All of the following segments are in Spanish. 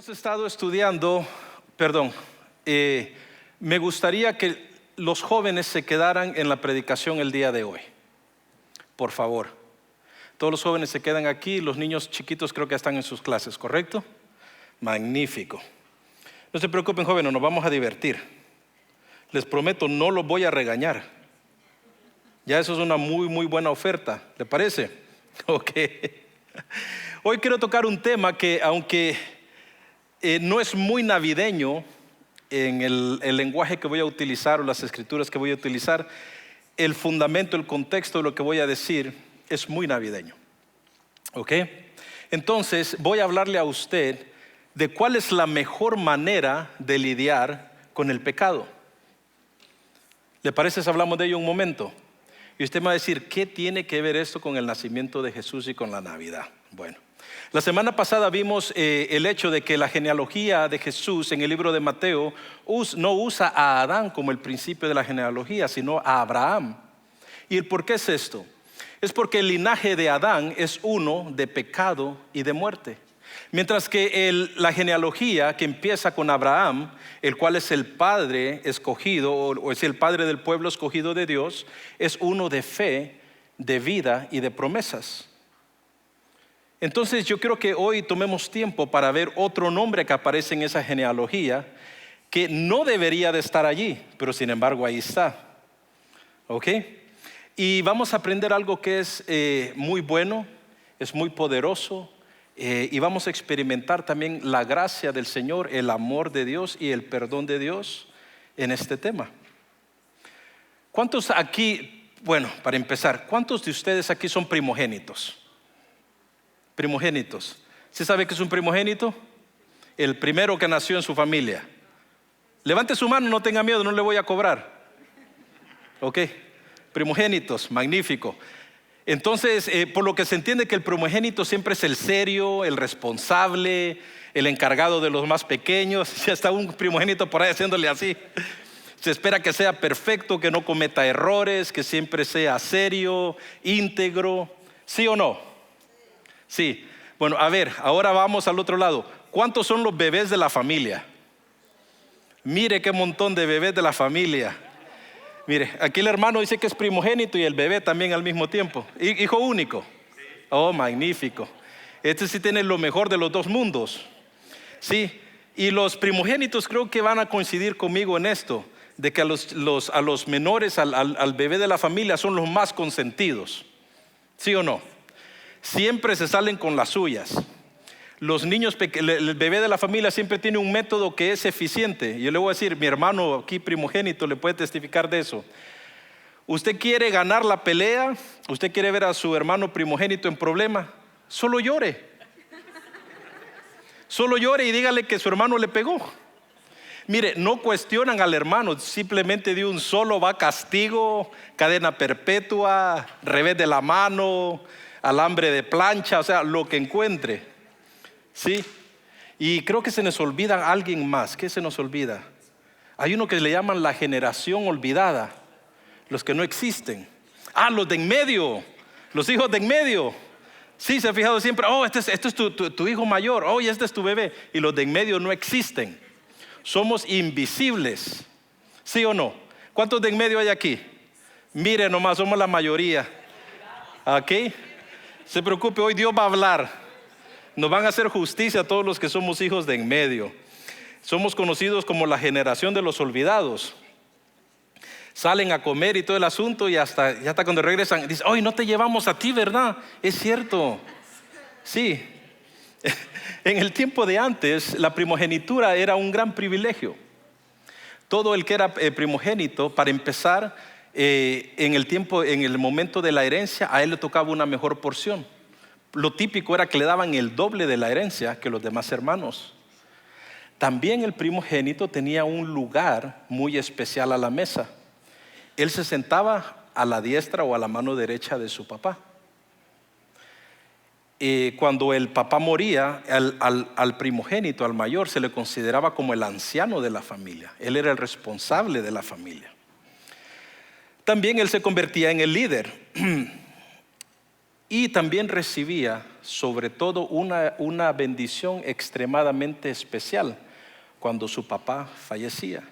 Hemos estado estudiando, me gustaría que los jóvenes se quedaran en la predicación el día de hoy. Por favor. Todos los jóvenes se quedan aquí, los niños chiquitos creo que están en sus clases, ¿correcto? Magnífico. No se preocupen, jóvenes, nos vamos a divertir. Les prometo, no los voy a regañar. Ya eso es una muy buena oferta, ¿le parece? Ok. Hoy quiero tocar un tema que, aunque no es muy navideño en el lenguaje que voy a utilizar o las escrituras que voy a utilizar, el fundamento, el contexto de lo que voy a decir es muy navideño. ¿Ok? Entonces voy a hablarle a usted de cuál es la mejor manera de lidiar con el pecado. ¿Le parece si hablamos de ello un momento? Y usted me va a decir, ¿qué tiene que ver esto con el nacimiento de Jesús y con la Navidad? Bueno, la semana pasada vimos el hecho de que la genealogía de Jesús en el libro de Mateo no usa a Adán como el principio de la genealogía, sino a Abraham. ¿Y el por qué es esto? Es porque el linaje de Adán es uno de pecado y de muerte. Mientras que la genealogía que empieza con Abraham, el cual es el padre escogido, o es el padre del pueblo escogido de Dios, es uno de fe, de vida y de promesas. Entonces yo quiero que hoy tomemos tiempo para ver otro nombre que aparece en esa genealogía, que no debería de estar allí, pero sin embargo ahí está. ¿Ok? Y vamos a aprender algo que es muy bueno, es muy poderoso. Y vamos a experimentar también la gracia del Señor, el amor de Dios y el perdón de Dios en este tema. ¿Cuántos aquí, para empezar, cuántos de ustedes aquí son primogénitos? Primogénitos. ¿Sí sabe qué es un primogénito? El primero que nació en su familia. Levante su mano, no tenga miedo, no le voy a cobrar. Ok, primogénitos, magnífico. Entonces, por lo que se entiende que el primogénito siempre es el serio, el responsable, el encargado de los más pequeños. Ya está un primogénito por ahí haciéndole así. Se espera que sea perfecto, que no cometa errores, que siempre sea serio, íntegro. ¿Sí o no? Sí. Bueno, a ver, ahora vamos al otro lado. ¿Cuántos son los bebés de la familia? Mire qué montón de bebés de la familia. Mire, aquí el hermano dice que es primogénito y el bebé también al mismo tiempo. Hijo único. Oh, magnífico. Este sí tiene lo mejor de los dos mundos. Sí, y los primogénitos creo que van a coincidir conmigo en esto, de que a los menores, al bebé de la familia son los más consentidos. ¿Sí o no? Siempre se salen con las suyas. Los niños, el bebé de la familia siempre tiene un método que es eficiente. Yo le voy a decir, mi hermano aquí primogénito le puede testificar de eso. Usted quiere ganar la pelea, usted quiere ver a su hermano primogénito en problema, solo llore. Solo llore y dígale que su hermano le pegó. Mire, no cuestionan al hermano, simplemente de un solo va castigo, cadena perpetua, revés de la mano, alambre de plancha, o sea, lo que encuentre. Sí, y creo que se nos olvida a alguien más. ¿Qué se nos olvida? Hay uno que le llaman la generación olvidada, los que no existen. Los de en medio, los hijos de en medio. Sí, se ha fijado siempre, este es tu hijo mayor, y este es tu bebé. Y los de en medio no existen. Somos invisibles. ¿Sí o no? ¿Cuántos de en medio hay aquí? Mire nomás, somos la mayoría. ¿Ok? Se preocupe, hoy Dios va a hablar. Nos van a hacer justicia a todos los que somos hijos de en medio. Somos conocidos como la generación de los olvidados. Salen a comer y todo el asunto y ya hasta cuando regresan dicen, hoy no te llevamos a ti, ¿verdad? Es cierto. Sí. En el tiempo de antes, la primogenitura era un gran privilegio. Todo el que era primogénito, para empezar, en el momento de la herencia, a él le tocaba una mejor porción. Lo típico era que le daban el doble de la herencia que los demás hermanos. También el primogénito tenía un lugar muy especial a la mesa. Él se sentaba a la diestra o a la mano derecha de su papá. Cuando el papá moría, al primogénito, al mayor, se le consideraba como el anciano de la familia. Él era el responsable de la familia. También él se convertía en el líder. Y también recibía sobre todo una bendición extremadamente especial cuando su papá fallecía.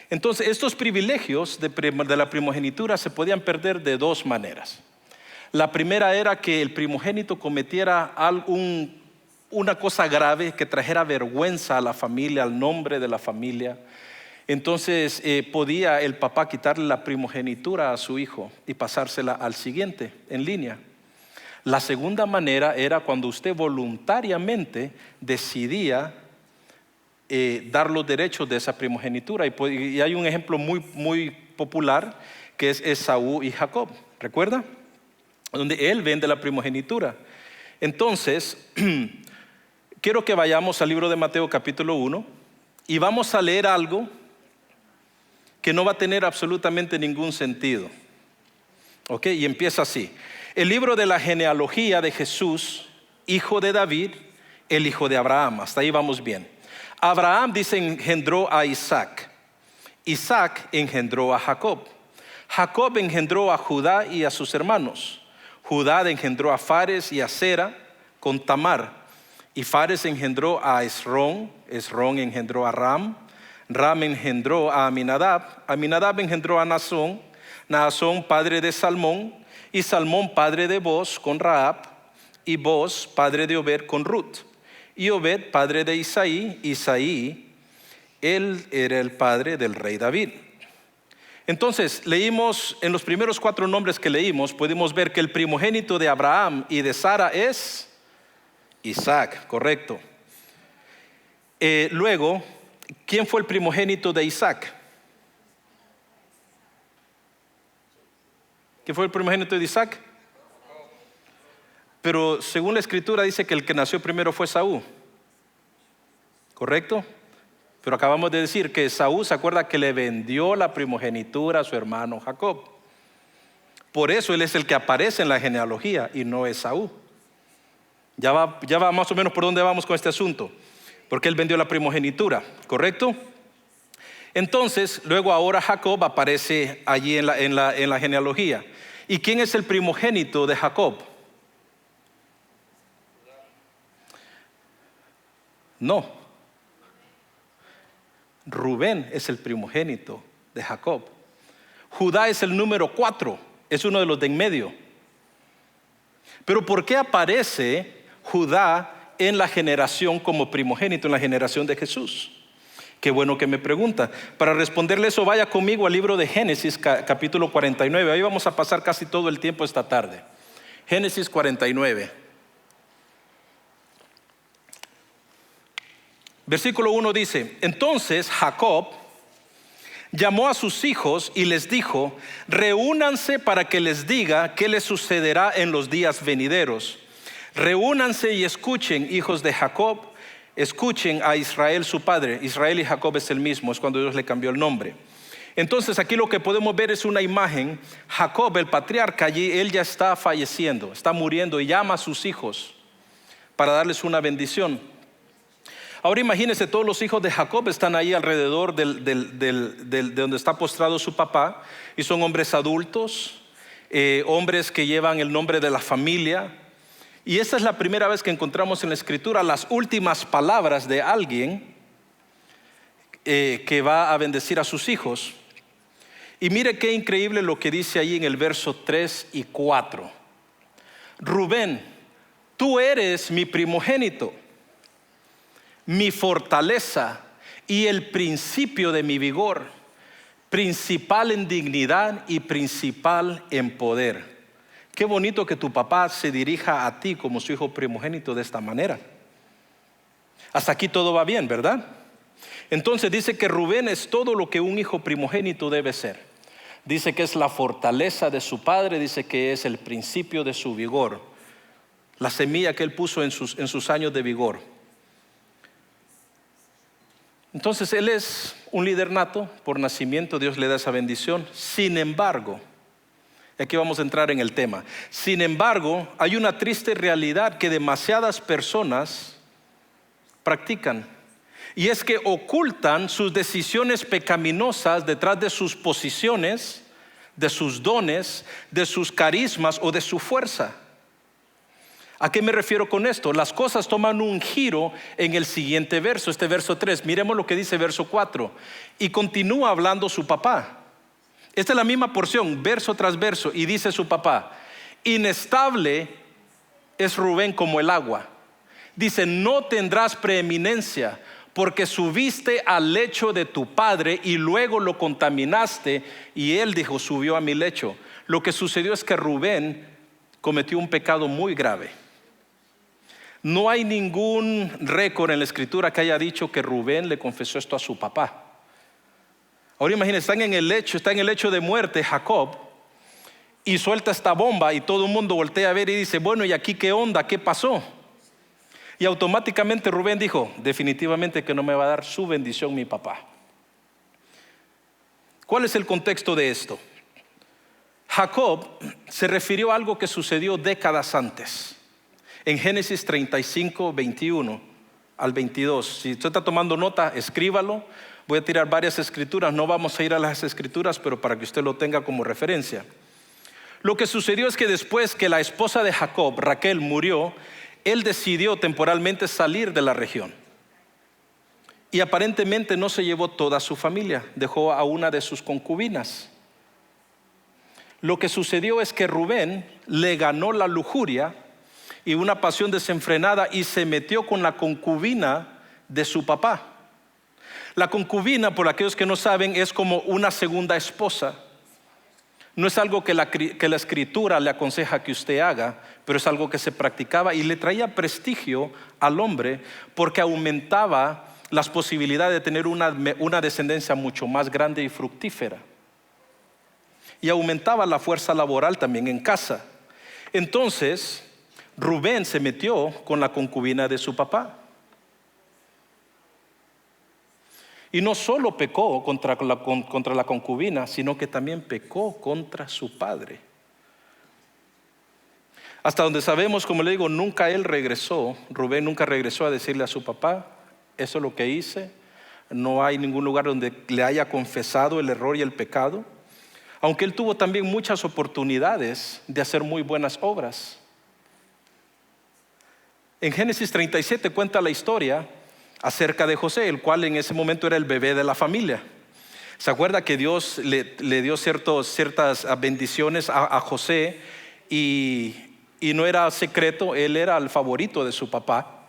Entonces, estos privilegios de la primogenitura se podían perder de dos maneras. La primera era que el primogénito cometiera una cosa grave que trajera vergüenza a la familia, al nombre de la familia. Entonces podía el papá quitarle la primogenitura a su hijo y pasársela al siguiente en línea. La segunda manera era cuando usted voluntariamente decidía dar los derechos de esa primogenitura. Y hay un ejemplo muy popular que es Esaú y Jacob, ¿recuerda? Donde él vende la primogenitura. Entonces, quiero que vayamos al libro de Mateo capítulo 1 y vamos a leer algo que no va a tener absolutamente ningún sentido. ¿Ok? Y empieza así. El libro de la genealogía de Jesús, hijo de David, el hijo de Abraham. Hasta ahí vamos bien. Abraham, dice, engendró a Isaac. Isaac engendró a Jacob. Jacob engendró a Judá y a sus hermanos. Judá engendró a Fares y a Zera con Tamar. Y Fares engendró a Esrón. Esrón engendró a Ram. Ram engendró a Aminadab. Aminadab engendró a Naasón. Naasón padre de Salmón. Y Salmón padre de Boz con Rahab. Y Boz padre de Obed con Ruth. Y Obed padre de Isaí. Isaí, él era el padre del rey David. Entonces leímos, en los primeros 4 nombres que leímos, pudimos ver que el primogénito de Abraham y de Sara es Isaac, correcto. Luego, ¿quién fue el primogénito de Isaac? ¿Quién fue el primogénito de Isaac? Pero según la escritura dice que el que nació primero fue Esaú, ¿correcto? Pero acabamos de decir que Esaú, ¿se acuerda que le vendió la primogenitura a su hermano Jacob? Por eso él es el que aparece en la genealogía y no Esaú. Ya va más o menos por dónde vamos con este asunto. Porque él vendió la primogenitura, ¿correcto? Entonces, luego ahora Jacob aparece allí en la genealogía. ¿Y quién es el primogénito de Jacob? No. Rubén es el primogénito de Jacob. Judá es el número 4, es uno de los de en medio. Pero ¿por qué aparece Judá en la generación como primogénito, en la generación de Jesús? Qué bueno que me pregunta. Para responderle eso, vaya conmigo al libro de Génesis capítulo 49. Ahí vamos a pasar casi todo el tiempo esta tarde. Génesis 49. Versículo 1 dice: entonces Jacob llamó a sus hijos y les dijo: reúnanse para que les diga qué les sucederá en los días venideros. Reúnanse y escuchen, hijos de Jacob, escuchen a Israel su padre. Israel y Jacob es el mismo, es cuando Dios le cambió el nombre. Entonces aquí lo que podemos ver es una imagen. Jacob, el patriarca allí, él ya está falleciendo, está muriendo y llama a sus hijos para darles una bendición. Ahora imagínense, todos los hijos de Jacob están ahí alrededor de donde está postrado su papá, y son hombres adultos, hombres que llevan el nombre de la familia. Y esta es la primera vez que encontramos en la escritura las últimas palabras de alguien que va a bendecir a sus hijos. Y mire qué increíble lo que dice ahí en el verso 3 y 4. Rubén, tú eres mi primogénito, mi fortaleza y el principio de mi vigor, principal en dignidad y principal en poder. Qué bonito que tu papá se dirija a ti como su hijo primogénito de esta manera. Hasta aquí todo va bien, ¿verdad? Entonces dice que Rubén es todo lo que un hijo primogénito debe ser. Dice que es la fortaleza de su padre, dice que es el principio de su vigor, la semilla que él puso en sus años de vigor. Entonces él es un líder nato por nacimiento, Dios le da esa bendición. Sin embargo, aquí vamos a entrar en el tema. Sin embargo, hay una triste realidad que demasiadas personas practican, y es que ocultan sus decisiones pecaminosas detrás de sus posiciones, de sus dones, de sus carismas o de su fuerza. ¿A qué me refiero con esto? Las cosas toman un giro en el siguiente verso, este verso 3. Miremos lo que dice verso 4. Y continúa hablando su papá. Esta es la misma porción, verso tras verso. Y dice su papá: inestable es Rubén como el agua. Dice: no tendrás preeminencia, porque subiste al lecho de tu padre y luego lo contaminaste. Y él dijo: subió a mi lecho. Lo que sucedió es que Rubén cometió un pecado muy grave. No hay ningún récord en la escritura que haya dicho que Rubén le confesó esto a su papá. Ahora imagínense, está en el lecho de muerte Jacob, y suelta esta bomba y todo el mundo voltea a ver y dice: bueno, ¿y aquí qué onda? ¿Qué pasó? Y automáticamente Rubén dijo: definitivamente que no me va a dar su bendición mi papá. ¿Cuál es el contexto de esto? Jacob se refirió a algo que sucedió décadas antes. En Génesis 35, 21 al 22. Si usted está tomando nota, escríbalo. Voy a tirar varias escrituras. No vamos a ir a las escrituras, pero para que usted lo tenga como referencia. Lo que sucedió es que después que la esposa de Jacob, Raquel, murió, él decidió temporalmente salir de la región. Y aparentemente no se llevó toda su familia. Dejó a una de sus concubinas. Lo que sucedió es que Rubén le ganó la lujuria y una pasión desenfrenada y se metió con la concubina de su papá. La concubina, por aquellos que no saben, es como una segunda esposa. No es algo que la escritura le aconseja que usted haga, pero es algo que se practicaba y le traía prestigio al hombre porque aumentaba las posibilidades de tener una descendencia mucho más grande y fructífera. Y aumentaba la fuerza laboral también en casa. Entonces Rubén se metió con la concubina de su papá. Y no solo pecó contra la concubina, sino que también pecó contra su padre. Hasta donde sabemos, como le digo, Rubén nunca regresó a decirle a su papá: eso es lo que hice. No hay ningún lugar donde le haya confesado el error y el pecado. Aunque él tuvo también muchas oportunidades de hacer muy buenas obras. En Génesis 37 cuenta la historia acerca de José, el cual en ese momento era el bebé de la familia. ¿Se acuerda que Dios le dio ciertas bendiciones a José y no era secreto? Él era el favorito de su papá.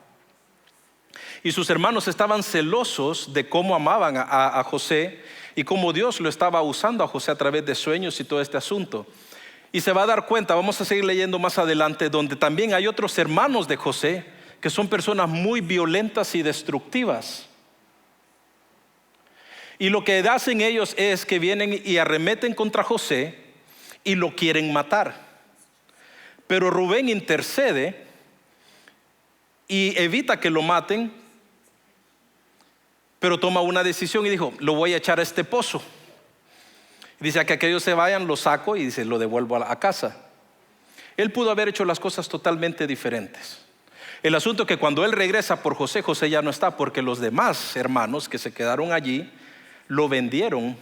Y sus hermanos estaban celosos de cómo amaban a José y cómo Dios lo estaba usando a José a través de sueños y todo este asunto. Y se va a dar cuenta, vamos a seguir leyendo más adelante, donde también hay otros hermanos de José que son personas muy violentas y destructivas. Y lo que hacen ellos es que vienen y arremeten contra José y lo quieren matar. Pero Rubén intercede y evita que lo maten, pero toma una decisión y dijo: lo voy a echar a este pozo. Dice: a que aquellos se vayan, lo saco y dice: lo devuelvo a casa. Él pudo haber hecho las cosas totalmente diferentes. El asunto es que cuando él regresa por José, José ya no está, porque los demás hermanos que se quedaron allí lo vendieron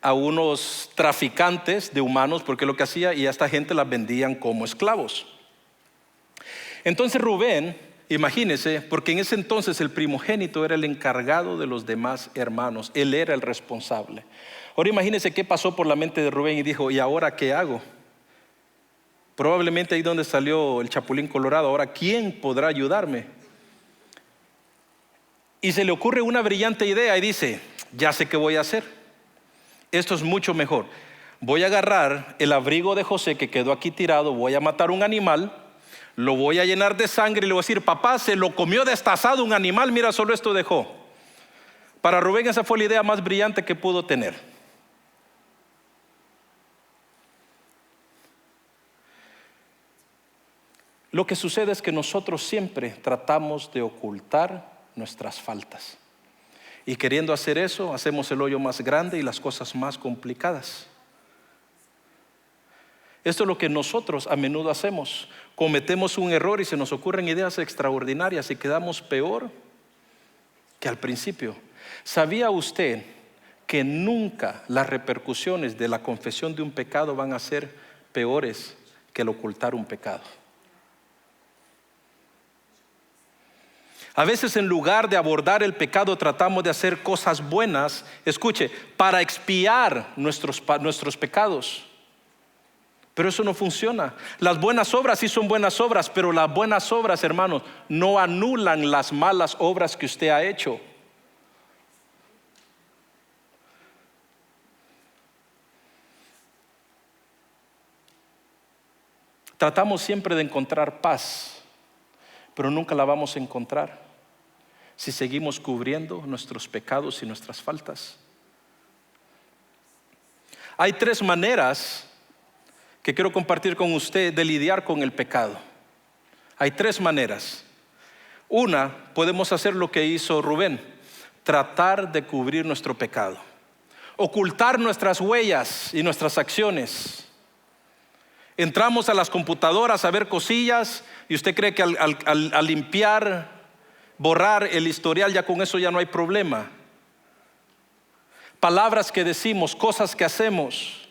a unos traficantes de humanos, porque lo que hacía, y a esta gente las vendían como esclavos. Entonces Rubén, imagínese, porque en ese entonces el primogénito era el encargado de los demás hermanos, él era el responsable. Ahora imagínese qué pasó por la mente de Rubén y dijo: ¿y ahora qué hago? Probablemente ahí donde salió el Chapulín Colorado. Ahora, ¿quién podrá ayudarme? Y se le ocurre una brillante idea y dice: ya sé qué voy a hacer. Esto es mucho mejor. Voy a agarrar el abrigo de José que quedó aquí tirado, voy a matar un animal, lo voy a llenar de sangre y le voy a decir: papá, se lo comió destazado un animal, mira, solo esto dejó. Para Rubén esa fue la idea más brillante que pudo tener. Lo que sucede es que nosotros siempre tratamos de ocultar nuestras faltas. Y queriendo hacer eso, hacemos el hoyo más grande y las cosas más complicadas. Esto es lo que nosotros a menudo hacemos. Cometemos un error y se nos ocurren ideas extraordinarias y quedamos peor que al principio. ¿Sabía usted que nunca las repercusiones de la confesión de un pecado van a ser peores que el ocultar un pecado? A veces en lugar de abordar el pecado tratamos de hacer cosas buenas, escuche, para expiar nuestros pecados. Pero eso no funciona. Las buenas obras sí son buenas obras, pero las buenas obras, hermanos, no anulan las malas obras que usted ha hecho. Tratamos siempre de encontrar paz, pero nunca la vamos a encontrar si seguimos cubriendo nuestros pecados y nuestras faltas. Hay 3 maneras que quiero compartir con usted de lidiar con el pecado. Hay 3 maneras. Una, podemos hacer lo que hizo Rubén, tratar de cubrir nuestro pecado, ocultar nuestras huellas y nuestras acciones. Entramos a las computadoras a ver cosillas y usted cree que al limpiar, borrar el historial, ya con eso ya no hay problema. Palabras que decimos, cosas que hacemos.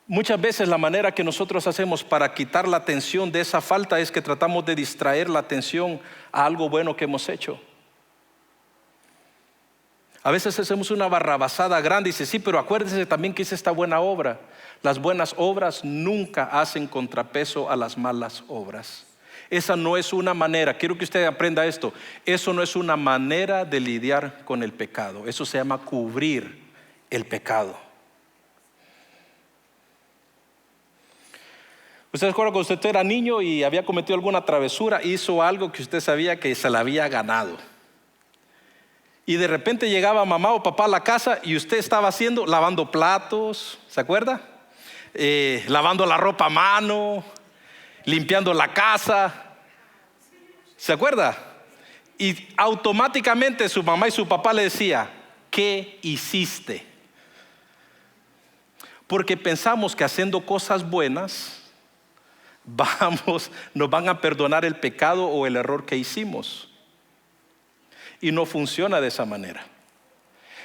Muchas veces la manera que nosotros hacemos para quitar la atención de esa falta es que tratamos de distraer la atención a algo bueno que hemos hecho. A veces hacemos una barrabasada grande y dice, sí, pero acuérdese también que hice esta buena obra. Las buenas obras nunca hacen contrapeso a las malas obras. Esa no es una manera, quiero que usted aprenda esto, eso no es una manera de lidiar con el pecado. Eso se llama cubrir el pecado. ¿Usted se acuerda cuando usted era niño y había cometido alguna travesura? Hizo algo que usted sabía que se la había ganado. Y de repente llegaba mamá o papá a la casa y usted estaba lavando platos, ¿se acuerda? Lavando la ropa a mano, limpiando la casa, ¿se acuerda? Y automáticamente su mamá y su papá le decía, ¿qué hiciste? Porque pensamos que haciendo cosas buenas nos van a perdonar el pecado o el error que hicimos. Y no funciona de esa manera.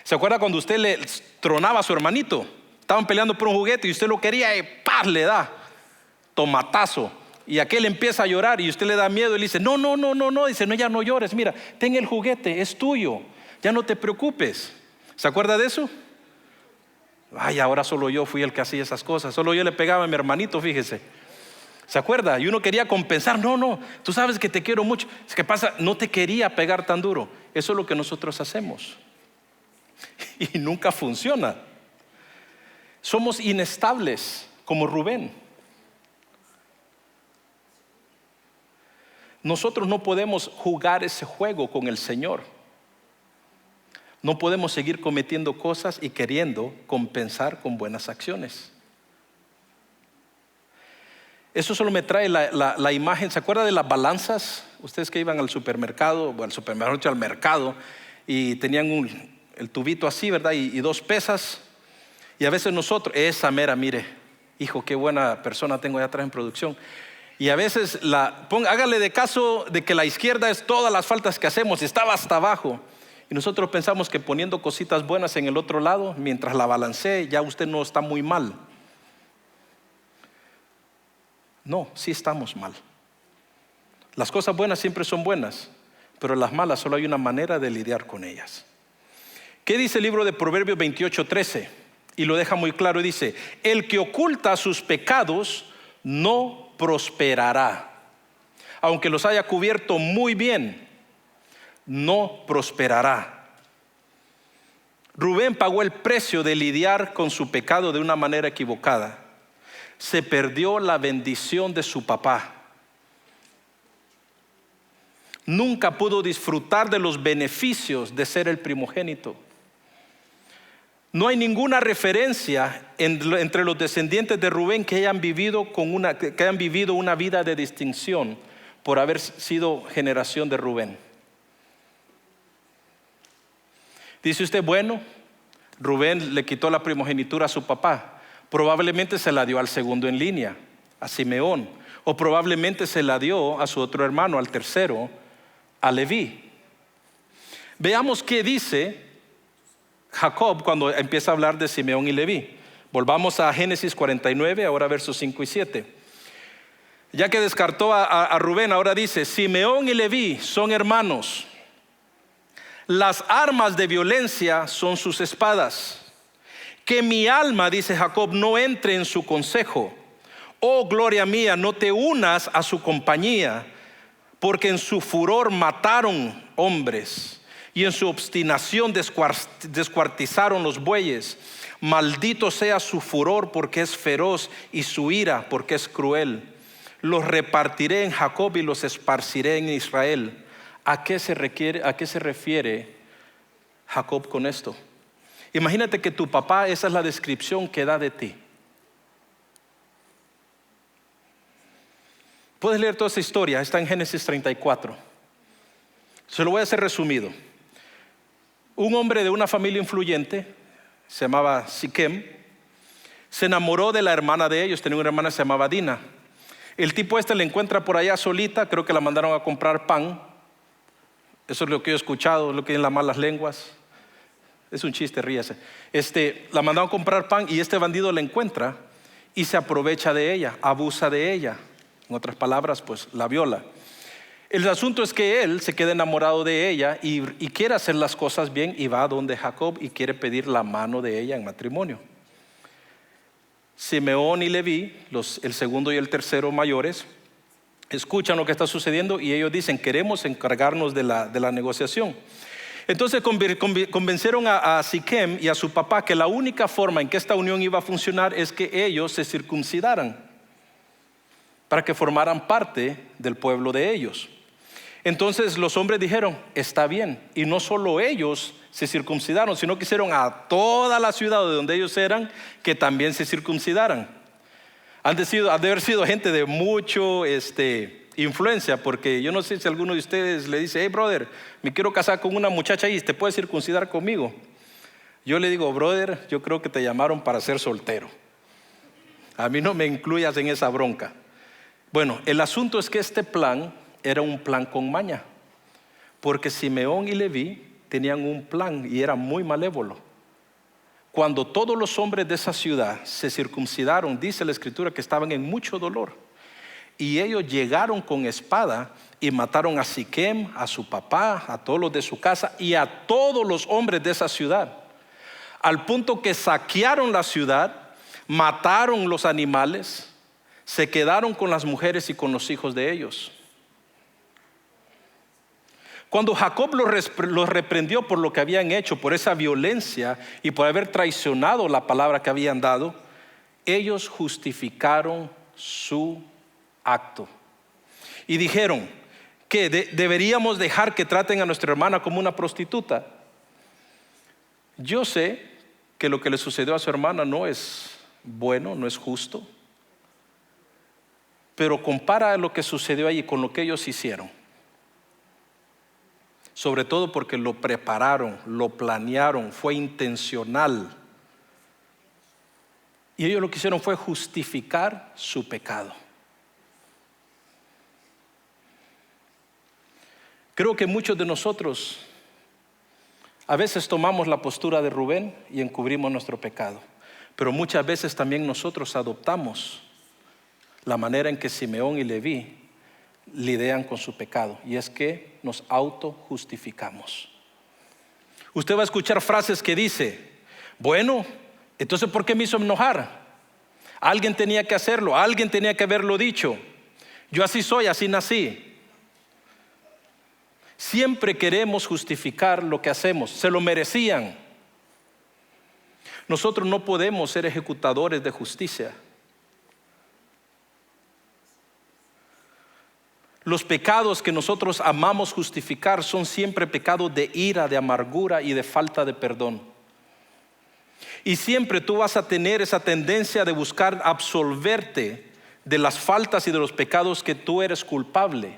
¿Se acuerda cuando usted le tronaba a su hermanito? Estaban peleando por un juguete y usted lo quería y ¡paz! Le da tomatazo. Y aquel empieza a llorar y usted le da miedo y le dice, no. Dice, no, ya no llores, mira, ten el juguete, es tuyo, ya no te preocupes. ¿Se acuerda de eso? Ay, ahora solo yo fui el que hacía esas cosas, solo yo le pegaba a mi hermanito, fíjese. ¿Se acuerda? Y uno quería compensar, no, tú sabes que te quiero mucho. ¿Qué pasa? No te quería pegar tan duro. Eso es lo que nosotros hacemos. Y nunca funciona. Somos inestables como Rubén. Nosotros no podemos jugar ese juego con el Señor. No podemos seguir cometiendo cosas y queriendo compensar con buenas acciones. Eso solo me trae la imagen. ¿Se acuerda de las balanzas? Ustedes que iban al supermercado, al mercado, y tenían el tubito así, ¿verdad? Y 2 pesas. Y a veces nosotros, esa mera, mire, hijo, qué buena persona tengo allá atrás en producción. Y a veces hágale de caso de que la izquierda es todas las faltas que hacemos, estaba hasta abajo. Y nosotros pensamos que poniendo cositas buenas en el otro lado, mientras la balancee, ya usted no está muy mal. No, sí estamos mal. Las cosas buenas siempre son buenas, pero las malas solo hay una manera de lidiar con ellas. ¿Qué dice el libro de Proverbios 28:13? Y lo deja muy claro, dice, el que oculta sus pecados no prosperará. Aunque los haya cubierto muy bien, no prosperará. Rubén pagó el precio de lidiar con su pecado de una manera equivocada. Se perdió la bendición de su papá. Nunca pudo disfrutar de los beneficios de ser el primogénito. No hay ninguna referencia entre los descendientes de Rubén que hayan vivido una vida de distinción por haber sido generación de Rubén. Dice usted, bueno, Rubén le quitó la primogenitura a su papá. Probablemente se la dio al segundo en línea, a Simeón. O probablemente se la dio a su otro hermano, al tercero, a Leví. Veamos qué dice Jacob cuando empieza a hablar de Simeón y Leví. Volvamos a Génesis 49, ahora versos 5 y 7. Ya que descartó a Rubén, ahora dice, Simeón y Leví son hermanos. Las armas de violencia son sus espadas. Que mi alma, dice Jacob, no entre en su consejo. Oh gloria mía, no te unas a su compañía, porque en su furor mataron hombres y en su obstinación descuartizaron los bueyes. Maldito sea su furor porque es feroz y su ira porque es cruel. Los repartiré en Jacob y los esparciré en Israel. ¿A qué se refiere Jacob con esto? Imagínate que tu papá, esa es la descripción que da de ti. Puedes leer toda esa historia, está en Génesis 34. Se lo voy a hacer resumido. Un hombre de una familia influyente, se llamaba Siquem, se enamoró de la hermana de ellos, tenía una hermana que se llamaba Dina. El tipo le encuentra por allá solita, creo que la mandaron a comprar pan. Eso es lo que yo he escuchado, lo que en las malas lenguas. Es un chiste, ríase. La mandaron a comprar pan y este bandido la encuentra y se aprovecha de ella, abusa de ella. En otras palabras, pues la viola. El asunto es que él se queda enamorado de ella y quiere hacer las cosas bien y va donde Jacob y quiere pedir la mano de ella en matrimonio. Simeón y Leví, el segundo y el tercero mayores, escuchan lo que está sucediendo y ellos dicen, queremos encargarnos de la negociación. Entonces convencieron a Siquem y a su papá que la única forma en que esta unión iba a funcionar es que ellos se circuncidaran para que formaran parte del pueblo de ellos. Entonces los hombres dijeron, está bien. Y no solo ellos se circuncidaron, sino que hicieron a toda la ciudad de donde ellos eran que también se circuncidaran. Han de haber sido gente de mucho influencia, porque yo no sé si alguno de ustedes le dice, hey brother, me quiero casar con una muchacha y te puedes circuncidar conmigo. Yo le digo, brother, yo creo que te llamaron para ser soltero. A mí no me incluyas en esa bronca. Bueno, el asunto es que este plan era un plan con maña, porque Simeón y Leví tenían un plan y era muy malévolo. Cuando todos los hombres de esa ciudad se circuncidaron, dice la escritura que estaban en mucho dolor. Y ellos llegaron con espada y mataron a Siquem, a su papá, a todos los de su casa y a todos los hombres de esa ciudad. Al punto que saquearon la ciudad, mataron los animales, se quedaron con las mujeres y con los hijos de ellos. Cuando Jacob los reprendió por lo que habían hecho, por esa violencia y por haber traicionado la palabra que habían dado, ellos justificaron su acto. Y dijeron que deberíamos dejar que traten a nuestra hermana como una prostituta. Yo sé que lo que le sucedió a su hermana no es bueno, no es justo. Pero compara lo que sucedió allí con lo que ellos hicieron. Sobre todo porque lo prepararon, lo planearon, fue intencional. Y ellos lo que hicieron fue justificar su pecado. Creo que muchos de nosotros a veces tomamos la postura de Rubén y encubrimos nuestro pecado. Pero muchas veces también nosotros adoptamos la manera en que Simeón y Leví lidian con su pecado, y es que nos autojustificamos. Usted va a escuchar frases que dice, bueno, entonces ¿por qué me hizo enojar? Alguien tenía que hacerlo, alguien tenía que haberlo dicho. Yo así soy, así nací. Siempre queremos justificar lo que hacemos, se lo merecían. Nosotros no podemos ser ejecutadores de justicia. Los pecados que nosotros amamos justificar son siempre pecados de ira, de amargura y de falta de perdón. Y siempre tú vas a tener esa tendencia de buscar absolverte de las faltas y de los pecados que tú eres culpable.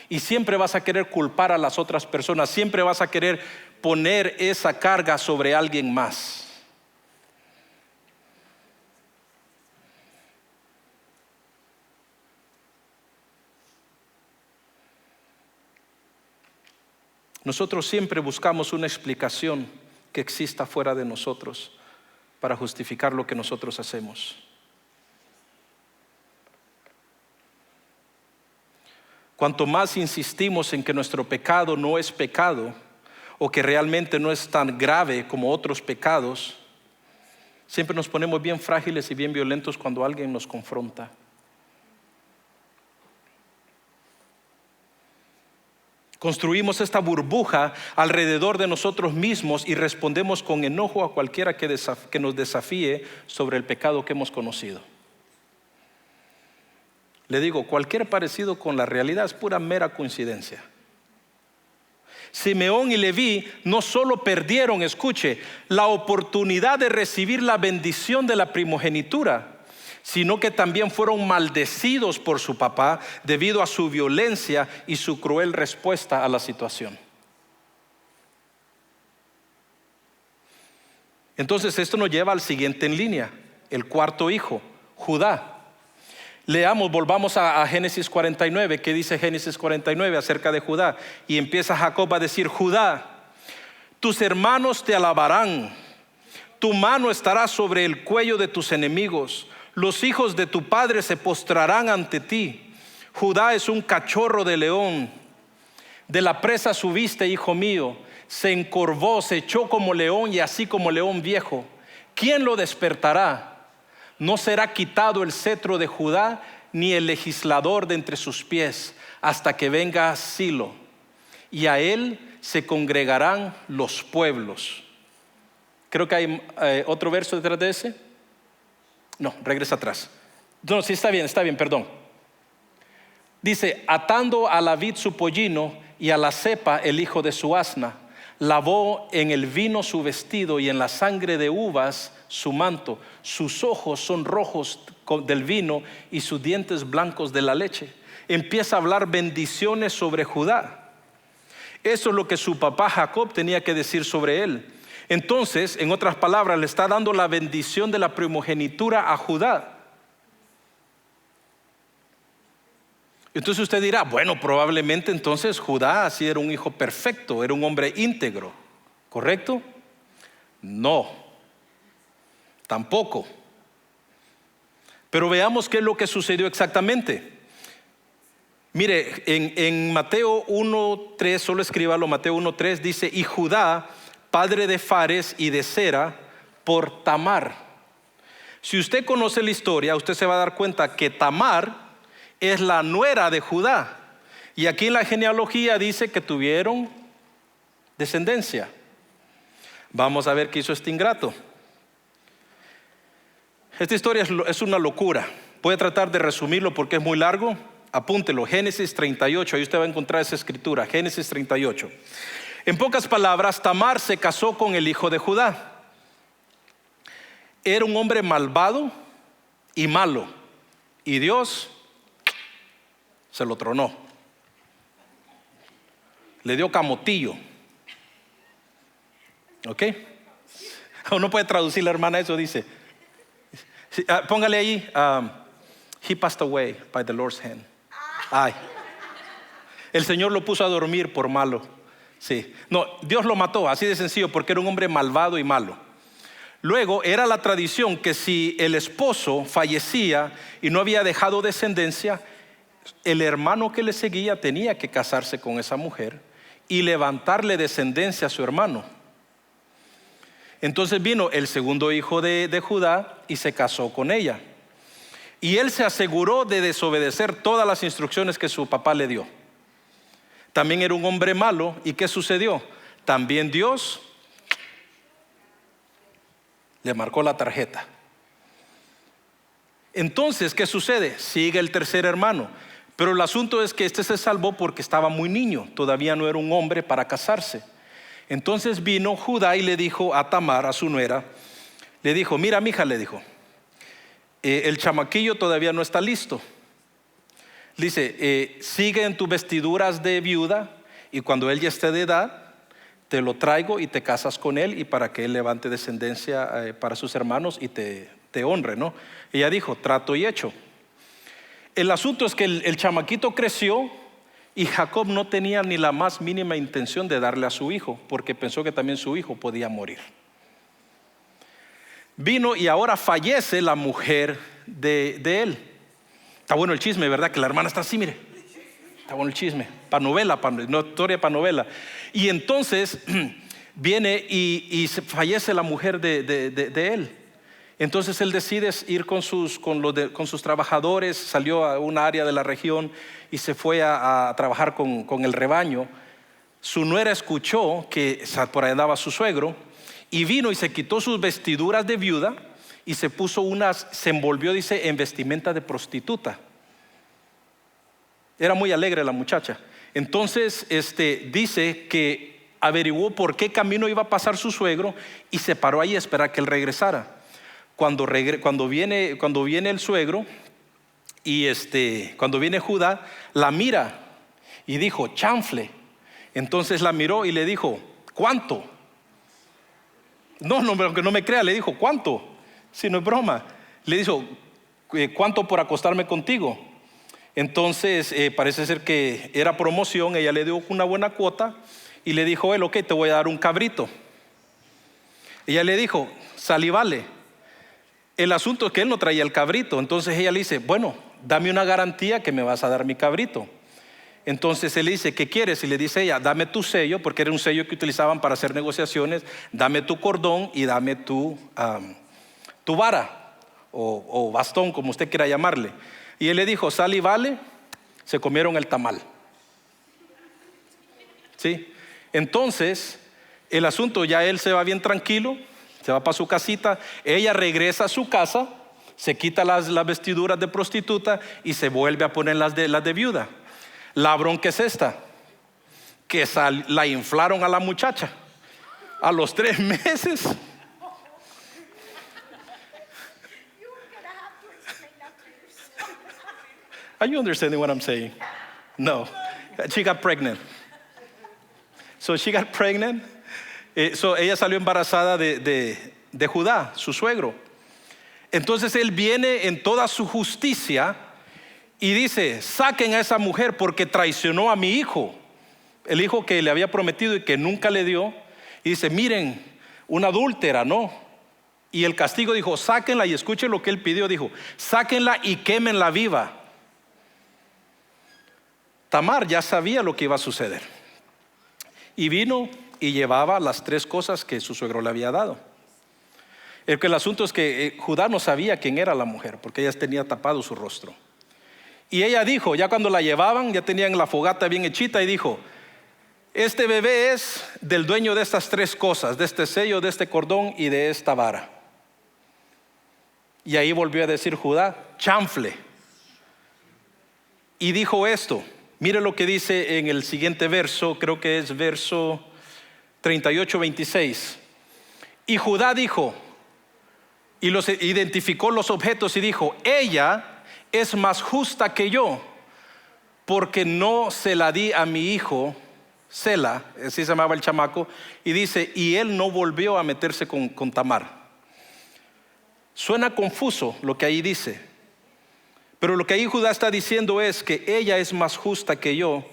Y siempre vas a querer culpar a las otras personas, siempre vas a querer poner esa carga sobre alguien más. Nosotros siempre buscamos una explicación que exista fuera de nosotros para justificar lo que nosotros hacemos. cuanto más insistimos en que nuestro pecado no es pecado, o que realmente no es tan grave como otros pecados, siempre nos ponemos bien frágiles y bien violentos cuando alguien nos confronta. Construimos esta burbuja alrededor de nosotros mismos y respondemos con enojo a cualquiera que nos desafíe sobre el pecado que hemos conocido. Le digo, cualquier parecido con la realidad es pura mera coincidencia. Simeón y Leví no solo perdieron, escuche, la oportunidad de recibir la bendición de la primogenitura, sino que también fueron maldecidos por su papá debido a su violencia y su cruel respuesta a la situación. Entonces esto nos lleva al siguiente en línea, el cuarto hijo, Judá. Leamos, volvamos a Génesis 49. ¿Qué dice Génesis 49 acerca de Judá? Y empieza Jacob a decir: Judá, tus hermanos te alabarán, tu mano estará sobre el cuello de tus enemigos, los hijos de tu padre se postrarán ante ti. Judá es un cachorro de león, de la presa subiste, hijo mío, se encorvó, se echó como león y así como león viejo. ¿Quién lo despertará? No será quitado el cetro de Judá, ni el legislador de entre sus pies, hasta que venga Silo, y a él se congregarán los pueblos. Creo que hay otro verso detrás de ese. No, regresa atrás. No, sí, está bien, perdón. Dice: atando a la vid su pollino y a la cepa el hijo de su asna, lavó en el vino su vestido y en la sangre de uvas su manto. Sus ojos son rojos del vino y sus dientes blancos de la leche. Empieza a hablar bendiciones sobre Judá. Eso es lo que su papá Jacob tenía que decir sobre él. Entonces, en otras palabras, le está dando la bendición de la primogenitura a Judá. Entonces usted dirá, bueno, probablemente entonces Judá así era un hijo perfecto, era un hombre íntegro, ¿correcto? No, tampoco. Pero veamos qué es lo que sucedió exactamente. Mire, en Mateo 1:3, solo escríbalo, Mateo 1:3 dice: y Judá, padre de Fares y de Zera, por Tamar. Si usted conoce la historia, usted se va a dar cuenta que Tamar es la nuera de Judá. Y aquí en la genealogía dice que tuvieron descendencia. Vamos a ver qué hizo este ingrato. Esta historia es una locura. Voy a tratar de resumirlo porque es muy largo. Apúntelo, Génesis 38, ahí usted va a encontrar esa escritura, Génesis 38. En pocas palabras, Tamar se casó con el hijo de Judá. Era un hombre malvado y malo, y Dios se lo tronó. Le dio camotillo. ¿Ok? Uno puede traducir, la hermana, eso dice. Póngale ahí, he passed away by the Lord's hand. Ay, el Señor lo puso a dormir por malo. Sí, no, Dios lo mató, así de sencillo, porque era un hombre malvado y malo. Luego era la tradición que si el esposo fallecía y no había dejado descendencia, el hermano que le seguía tenía que casarse con esa mujer y levantarle descendencia a su hermano. Entonces vino el segundo hijo de Judá y se casó con ella. Y él se aseguró de desobedecer todas las instrucciones que su papá le dio. También era un hombre malo. ¿Y qué sucedió? También Dios le marcó la tarjeta. Entonces, ¿qué sucede? Sigue el tercer hermano. Pero el asunto es que este se salvó porque estaba muy niño. Todavía no era un hombre para casarse. Entonces vino Judá y le dijo a Tamar, a su nuera, le dijo: mira, mija, le dijo, el chamaquillo todavía no está listo. Dice, sigue en tus vestiduras de viuda y cuando él ya esté de edad, te lo traigo y te casas con él y para que él levante descendencia para sus hermanos y te honre, ¿no? Ella dijo, trato y hecho. El asunto es que el chamaquito creció y Jacob no tenía ni la más mínima intención de darle a su hijo porque pensó que también su hijo podía morir. Vino y ahora fallece la mujer de él. Está bueno el chisme, ¿verdad? Que la hermana está así, mire. Está bueno el chisme, para novela, no, historia para novela. Y entonces viene y fallece la mujer de él. Entonces él decide ir con sus trabajadores, salió a una área de la región y se fue a trabajar con el rebaño. Su nuera escuchó que por ahí andaba su suegro y vino y se quitó sus vestiduras de viuda y se envolvió, dice, en vestimenta de prostituta. Era muy alegre la muchacha. Entonces dice que averiguó por qué camino iba a pasar su suegro y se paró ahí a esperar que él regresara. Cuando viene el suegro y cuando viene Judá, la mira y dijo, chanfle. Entonces la miró y le dijo, ¿cuánto? Aunque no me crea, le dijo, ¿cuánto? Si no es broma. Le dijo, ¿cuánto por acostarme contigo? Entonces parece ser que era promoción. Ella le dio una buena cuota y le dijo él, ok, te voy a dar un cabrito. Ella le dijo, sal y vale. El asunto es que él no traía el cabrito. Entonces ella le dice, bueno, dame una garantía que me vas a dar mi cabrito. Entonces él le dice, ¿qué quieres? Y le dice ella, dame tu sello, porque era un sello que utilizaban para hacer negociaciones. Dame tu cordón y dame tu vara o bastón, como usted quiera llamarle. Y él le dijo, sal y vale. Se comieron el tamal. ¿Sí? Entonces el asunto, ya él se va bien tranquilo, se va para su casita. Ella regresa a su casa, se quita las vestiduras de prostituta y se vuelve a poner las de viuda. La bronca es esta, que la inflaron a la muchacha. A los 3 meses. Are you understanding what I'm saying? No. She got pregnant. So she got pregnant. Ella salió embarazada de Judá, su suegro. Entonces él viene en toda su justicia y dice, saquen a esa mujer porque traicionó a mi hijo, el hijo que le había prometido y que nunca le dio. Y dice, miren, una adúltera, ¿no? Y el castigo dijo, sáquenla, y escuchen lo que él pidió, dijo, sáquenla y quémenla viva. Tamar ya sabía lo que iba a suceder. Y vino y llevaba las 3 cosas que su suegro le había dado. El asunto es que Judá no sabía quién era la mujer, porque ella tenía tapado su rostro. Y ella dijo, ya cuando la llevaban, ya tenían la fogata bien hechita, y dijo, este bebé es del dueño de estas 3 cosas, de este sello, de este cordón y de esta vara. Y ahí volvió a decir Judá, chanfle. Y dijo esto, mire lo que dice en el siguiente verso, creo que es verso 38-26. Y Judá dijo, y identificó los objetos y dijo, ella es más justa que yo, porque no se la di a mi hijo Sela, así se llamaba el chamaco. Y dice, y él no volvió a meterse con Tamar. Suena confuso lo que ahí dice, pero lo que ahí Judá está diciendo es que ella es más justa que yo,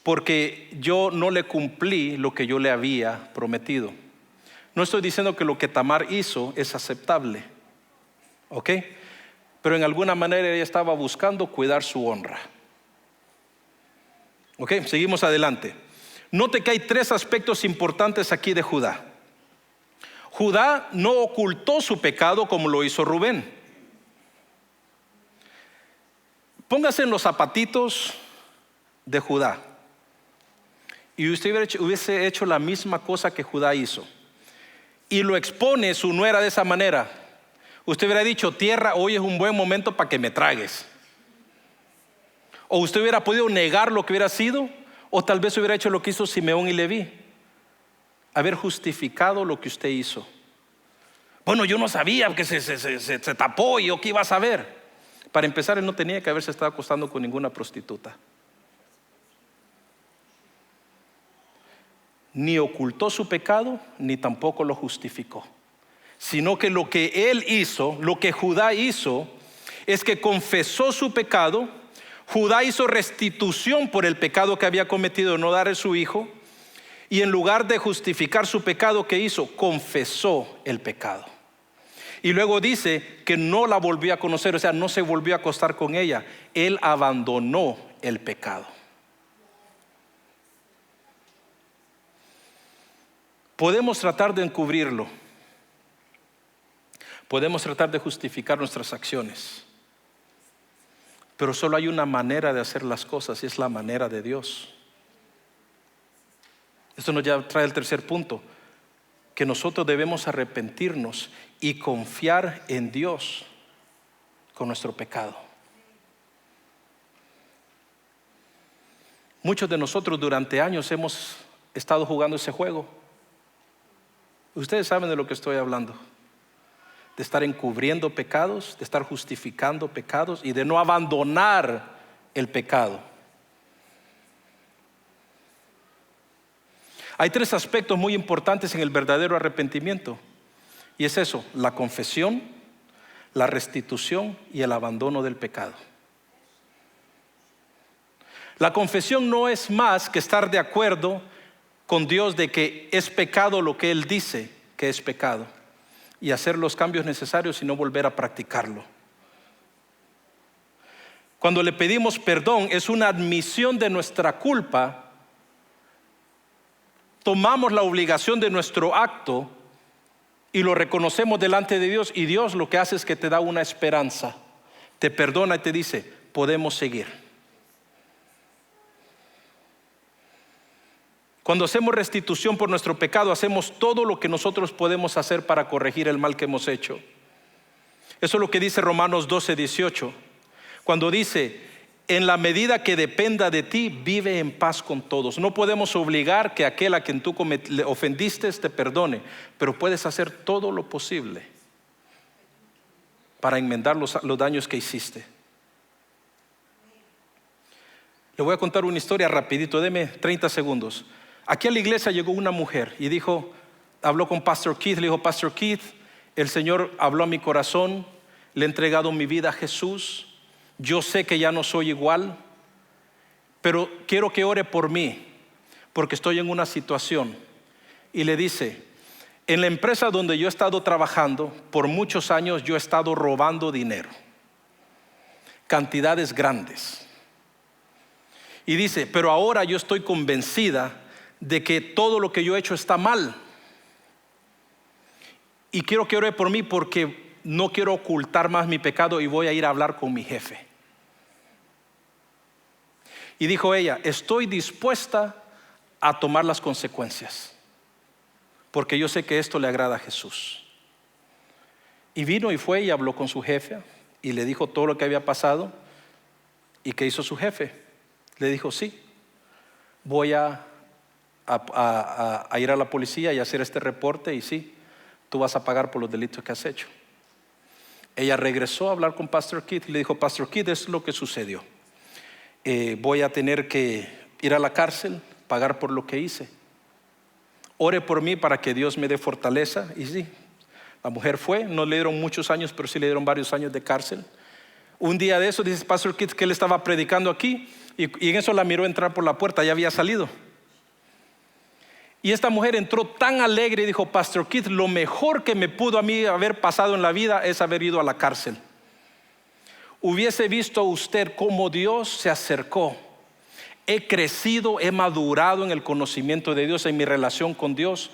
porque yo no le cumplí lo que yo le había prometido. No estoy diciendo que lo que Tamar hizo es aceptable, ¿ok? Pero en alguna manera ella estaba buscando cuidar su honra. Ok, seguimos adelante. Note que hay 3 aspectos importantes aquí de Judá. Judá no ocultó su pecado como lo hizo Rubén. Póngase en los zapatitos de Judá. Y usted hubiese hecho la misma cosa que Judá hizo. Y lo expone su nuera de esa manera. Usted hubiera dicho, tierra, hoy es un buen momento para que me tragues. O usted hubiera podido negar lo que hubiera sido, o tal vez hubiera hecho lo que hizo Simeón y Leví, haber justificado lo que usted hizo. Bueno, yo no sabía que se tapó, y yo qué iba a saber. Para empezar, él no tenía que haberse estado acostando con ninguna prostituta. Ni ocultó su pecado, ni tampoco lo justificó. Sino que lo que él hizo, lo que Judá hizo, es que confesó su pecado. Judá hizo restitución por el pecado que había cometido de no dar a su hijo. Y en lugar de justificar su pecado, ¿qué hizo? Confesó el pecado. Y luego dice que no la volvió a conocer, o sea, no se volvió a acostar con ella. Él abandonó el pecado. Podemos tratar de encubrirlo. Podemos tratar de justificar nuestras acciones. Pero solo hay una manera de hacer las cosas y es la manera de Dios. Esto nos ya trae el tercer punto, que nosotros debemos arrepentirnos y confiar en Dios con nuestro pecado. Muchos de nosotros durante años hemos estado jugando ese juego. Ustedes saben de lo que estoy hablando. De estar encubriendo pecados, de estar justificando pecados y de no abandonar el pecado. Hay tres aspectos muy importantes en el verdadero arrepentimiento. Y es eso: la confesión, la restitución y el abandono del pecado. La confesión no es más que estar de acuerdo con Dios de que es pecado lo que Él dice que es pecado, y hacer los cambios necesarios y no volver a practicarlo. Cuando le pedimos perdón, es una admisión de nuestra culpa. Tomamos la obligación de nuestro acto y lo reconocemos delante de Dios, y Dios lo que hace es que te da una esperanza, te perdona y te dice: podemos seguir. Cuando hacemos restitución por nuestro pecado, hacemos todo lo que nosotros podemos hacer para corregir el mal que hemos hecho. Eso es lo que dice Romanos 12:18, cuando dice: en la medida que dependa de ti, vive en paz con todos. No podemos obligar que aquel a quien tú le ofendiste te perdone, pero puedes hacer todo lo posible para enmendar los daños que hiciste. Le voy a contar una historia rapidito, deme 30 segundos. Aquí a la iglesia llegó una mujer y habló con Pastor Keith, le dijo: Pastor Keith, el Señor habló a mi corazón, le he entregado mi vida a Jesús, yo sé que ya no soy igual, pero quiero que ore por mí, porque estoy en una situación. Y le dice: en la empresa donde yo he estado trabajando, por muchos años yo he estado robando dinero, cantidades grandes. Y dice: pero ahora yo estoy convencida de que todo lo que yo he hecho está mal. Y quiero que ore por mí porque no quiero ocultar más mi pecado y voy a ir a hablar con mi jefe. Y dijo ella: estoy dispuesta a tomar las consecuencias, porque yo sé que esto le agrada a Jesús. Y vino y fue y habló con su jefe y le dijo todo lo que había pasado. ¿Y qué hizo su jefe? Le dijo: sí, voy a ir a la policía y hacer este reporte, y sí, tú vas a pagar por los delitos que has hecho. Ella regresó a hablar con Pastor Keith y le dijo: Pastor Keith, es lo que sucedió. Voy a tener que ir a la cárcel, pagar por lo que hice. Ore por mí para que Dios me dé fortaleza. Y sí, la mujer fue, no le dieron muchos años, pero sí le dieron varios años de cárcel. Un día de eso, dice Pastor Keith, que él estaba predicando aquí, y en eso la miró entrar por la puerta, ya había salido. Y esta mujer entró tan alegre y dijo: Pastor Keith, lo mejor que me pudo a mí haber pasado en la vida es haber ido a la cárcel. Hubiese visto usted cómo Dios se acercó. He crecido, he madurado en el conocimiento de Dios, en mi relación con Dios.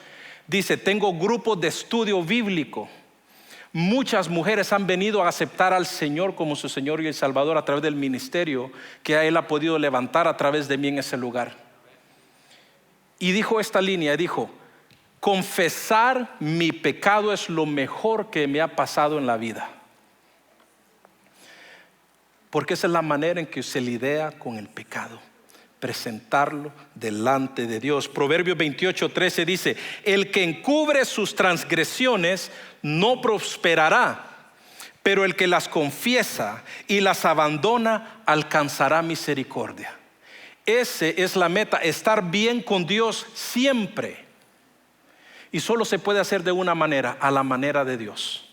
Dice: tengo grupos de estudio bíblico. Muchas mujeres han venido a aceptar al Señor como su Señor y el Salvador a través del ministerio que Él ha podido levantar a través de mí en ese lugar. Y dijo esta línea, dijo: confesar mi pecado es lo mejor que me ha pasado en la vida. Porque esa es la manera en que se lidia con el pecado, presentarlo delante de Dios. Proverbios 28:13 dice: el que encubre sus transgresiones no prosperará, pero el que las confiesa y las abandona alcanzará misericordia. Esa es la meta, estar bien con Dios siempre. Y solo se puede hacer de una manera, a la manera de Dios.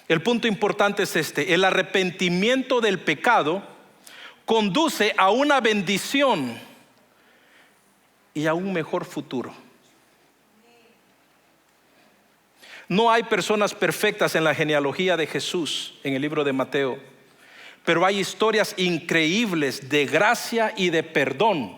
El punto importante es este: el arrepentimiento del pecado conduce a una bendición y a un mejor futuro. No hay personas perfectas en la genealogía de Jesús en el libro de Mateo, pero hay historias increíbles de gracia y de perdón.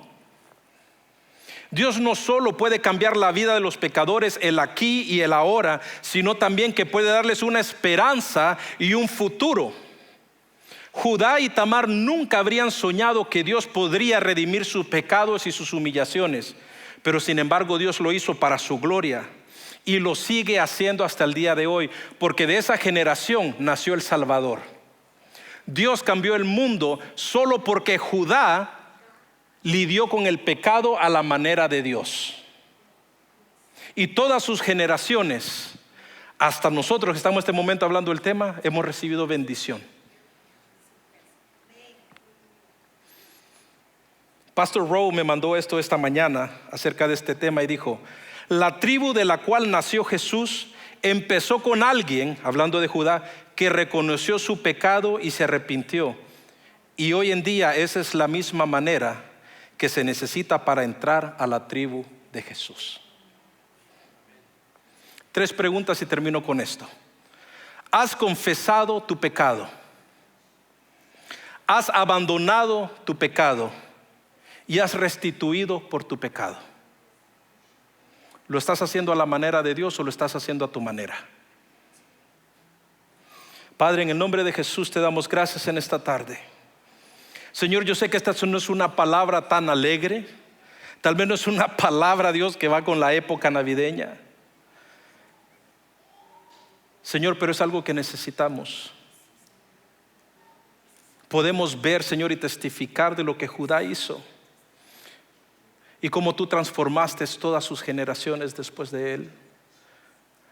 Dios no solo puede cambiar la vida de los pecadores, el aquí y el ahora, sino también que puede darles una esperanza y un futuro. Judá y Tamar nunca habrían soñado que Dios podría redimir sus pecados y sus humillaciones, pero sin embargo Dios lo hizo para su gloria y lo sigue haciendo hasta el día de hoy, porque de esa generación nació el Salvador. Dios cambió el mundo solo porque Judá lidió con el pecado a la manera de Dios. Y todas sus generaciones, hasta nosotros que estamos en este momento hablando del tema, hemos recibido bendición. Pastor Rowe me mandó esto esta mañana acerca de este tema y dijo: la tribu de la cual nació Jesús empezó con alguien, hablando de Judá, que reconoció su pecado y se arrepintió. Y hoy en día esa es la misma manera que se necesita para entrar a la tribu de Jesús. 3 preguntas y termino con esto. ¿Has confesado tu pecado? ¿Has abandonado tu pecado? ¿Y has restituido por tu pecado? ¿Lo estás haciendo a la manera de Dios o lo estás haciendo a tu manera? Padre, en el nombre de Jesús te damos gracias en esta tarde. Señor, yo sé que esta no es una palabra tan alegre, tal vez no es una palabra, Dios, que va con la época navideña. Señor, pero es algo que necesitamos. Podemos ver, Señor, y testificar de lo que Judá hizo y cómo tú transformaste todas sus generaciones después de él,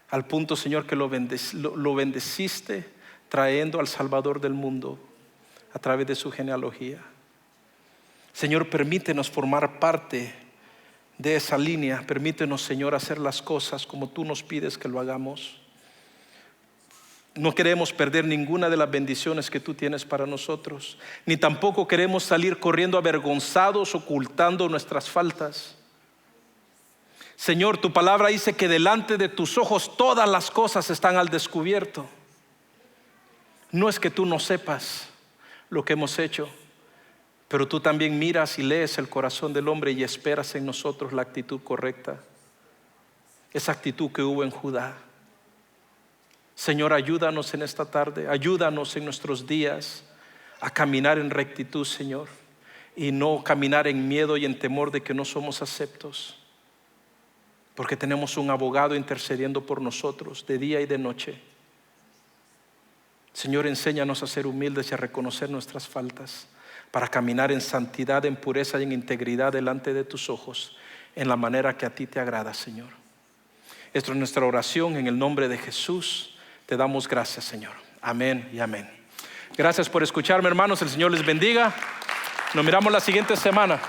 al punto, Señor, que lo bendeciste trayendo al Salvador del mundo a través de su genealogía. Señor, permítenos formar parte de esa línea. Permítenos, Señor, hacer las cosas como tú nos pides que lo hagamos. No queremos perder ninguna de las bendiciones que tú tienes para nosotros, ni tampoco queremos salir corriendo avergonzados, ocultando nuestras faltas. Señor, tu palabra dice que delante de tus ojos todas las cosas están al descubierto. No es que tú no sepas lo que hemos hecho, pero tú también miras y lees el corazón del hombre y esperas en nosotros la actitud correcta, esa actitud que hubo en Judá. Señor, ayúdanos en esta tarde, ayúdanos en nuestros días a caminar en rectitud, Señor, y no caminar en miedo y en temor de que no somos aceptos, porque tenemos un abogado intercediendo por nosotros de día y de noche. Señor, enséñanos a ser humildes y a reconocer nuestras faltas para caminar en santidad, en pureza y en integridad delante de tus ojos, en la manera que a ti te agrada, Señor. Esto es nuestra oración en el nombre de Jesús. Te damos gracias, Señor. Amén y amén. Gracias por escucharme, hermanos. El Señor les bendiga. Nos miramos la siguiente semana.